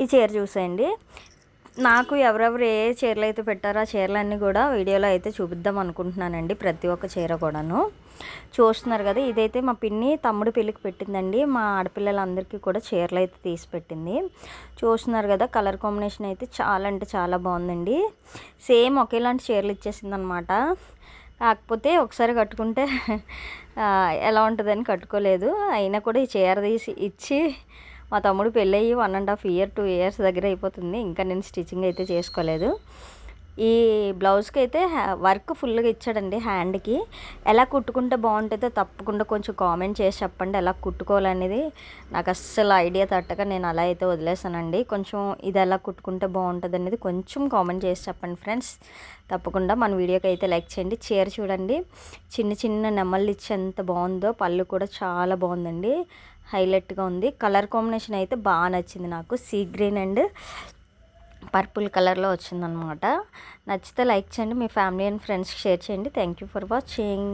ఈ చీర చూసేయండి. నాకు ఎవరెవరు ఏ చీరలు అయితే పెట్టారో ఆ చీరలన్నీ కూడా వీడియోలో అయితే చూపిద్దాం అనుకుంటున్నానండి. ప్రతి ఒక్క చీర కూడాను చూస్తున్నారు కదా. ఇదైతే మా పిన్ని తమ్ముడు పెళ్ళికి పెట్టిందండి. మా ఆడపిల్లలందరికీ కూడా చీరలు అయితే తీసి పెట్టింది. చూస్తున్నారు కదా, కలర్ కాంబినేషన్ అయితే చాలా అంటే చాలా బాగుందండి. సేమ్ ఒకేలాంటి చీరలు ఇచ్చేసింది అనమాట. కాకపోతే ఒకసారి కట్టుకుంటే ఎలా ఉంటుందని కట్టుకోలేదు. అయినా కూడా ఈ చీర తీసి ఇచ్చి మా తమ్ముడు పెళ్ళయ్యి 1.5 ఇయర్ 2 ఇయర్స్ దగ్గర అయిపోతుంది. ఇంకా నేను స్టిచ్చింగ్ అయితే చేసుకోలేదు. ఈ బ్లౌజ్కి అయితే వర్క్ ఫుల్గా ఇచ్చాడండి హ్యాండ్కి. ఎలా కుట్టుకుంటే బాగుంటుందో తప్పకుండా కొంచెం కామెంట్ చేసి చెప్పండి. ఎలా కుట్టుకోవాలనేది నాకు అస్సలు ఐడియా తట్టక నేను అలా అయితే వదిలేసానండి. కొంచెం ఇది ఎలా కుట్టుకుంటే బాగుంటుంది అనేది కొంచెం కామెంట్ చేసి చెప్పండి ఫ్రెండ్స్. తప్పకుండా మన వీడియోకి అయితే లైక్ చేయండి. చీర చూడండి, చిన్న చిన్న నెమళ్ళు ఇచ్చి ఎంత బాగుందో. పళ్ళు కూడా చాలా బాగుందండి, హైలైట్గా ఉంది. కలర్ కాంబినేషన్ అయితే బాగా నచ్చింది నాకు. సీ గ్రీన్ అండ్ పర్పుల్ కలర్లో వచ్చిందనమాట. నచ్చితే లైక్ చేయండి, మీ ఫ్యామిలీ అండ్ ఫ్రెండ్స్కి షేర్ చేయండి. Thank you for watching.